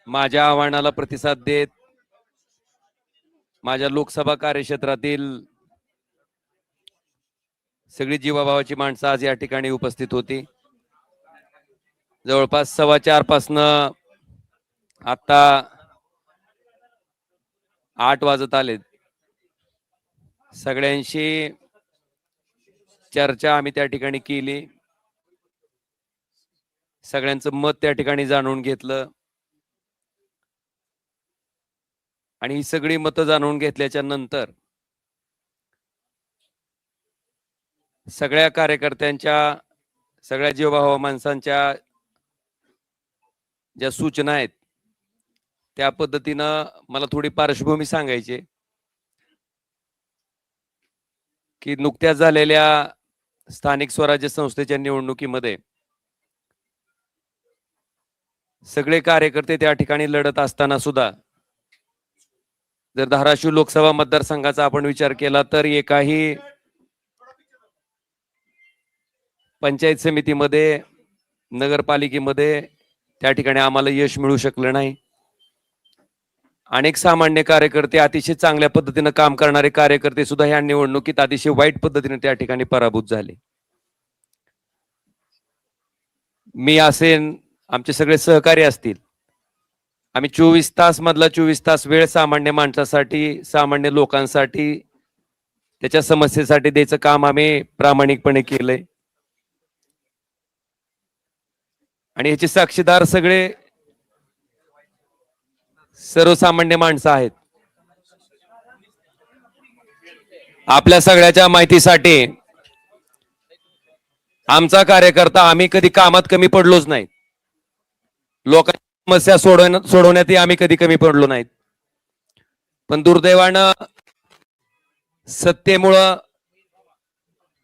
माझ्या आव्हानाला प्रतिसाद देत माझ्या लोकसभा कार्यक्षेत्रातील सगळी जीवाभावाची माणसं आज या ठिकाणी उपस्थित होती। जवळपास 4:15 पासनं आता 8 वाजत आलेत। सगळ्यांशी चर्चा आम्ही त्या ठिकाणी केली, सगळ्यांचं मत त्या ठिकाणी जाणून घेतलं आणि ही सगळी मतं जाणून घेतल्याच्या नंतर सगळ्या कार्यकर्त्यांच्या, सगळ्या जीवभाव माणसांच्या ज्या सूचना आहेत त्या पद्धतीनं मला थोडी पार्श्वभूमी सांगायची की नुकत्याच झालेल्या स्थानिक स्वराज्य संस्थेच्या निवडणुकीमध्ये सगळे कार्यकर्ते त्या ठिकाणी लढत असताना सुद्धा जर धाराशिव लोकसभा मतदारसंघाचा आपण विचार केला तर एकाही पंचायत समितीमध्ये, नगरपालिकेमध्ये त्या ठिकाणी आम्हाला यश मिळू शकलं नाही। अनेक सामान्य कार्यकर्ते, अतिशय चांगल्या पद्धतीने काम करणारे कार्यकर्ते सुद्धा ह्या निवडणुकीत अतिशय वाईट पद्धतीने त्या ठिकाणी पराभूत झाले। मी असेन, आमचे सगळे सहकारी असतील, आम्ही 24 तास मधला 24 तास वेळ सामान्य माणसासाठी, सामान्य लोकांसाठी, त्याच्या समस्येसाठी द्यायचं काम आम्ही प्रामाणिकपणे केलंय आणि याचे साक्षीदार सगळे सर्वसामान्य माणसं आहेत। आपल्या सगळ्याच्या माहितीसाठी आमचा कार्यकर्ता, आम्ही कधी कामात कमी पडलोच नाही, लोकांच्या समस्या सोडवण्यातही आम्ही कधी कमी पडलो नाहीत। पण दुर्दैवानं सत्तेमुळं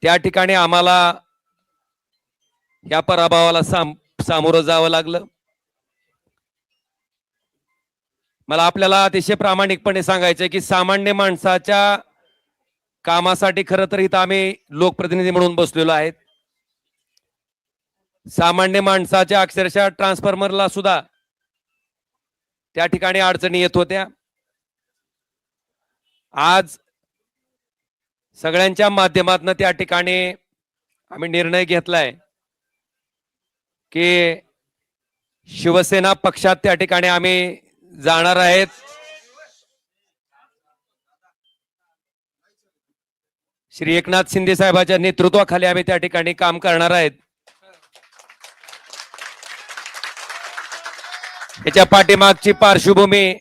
त्या ठिकाणी आम्हाला या पराभवाला सामोरं जावं लागलं। मला आपल्याला अतिशय प्रामाणिकपणे सांगायचंय की सामान्य माणसाच्या कामासाठी खरं तर इथं आम्ही लोकप्रतिनिधी म्हणून बसलेलो आहेत। सामान्य माणसाच्या अक्षरशः ट्रान्सफॉर्मरला सुद्धा त्या ठिकाणी अडचणी येत होत्या। आज सगळ्यांच्या माध्यमातून त्या ठिकाणी आम्ही निर्णय घेतलाय की शिवसेना पक्षात त्या ठिकाणी आम्ही जाणार आहेत। श्री एकनाथ शिंदे साहेबांच्या नेतृत्वाखाली आम्ही त्या ठिकाणी काम करणार आहेत। याच्या पाठीमागची पार्श्वभूमी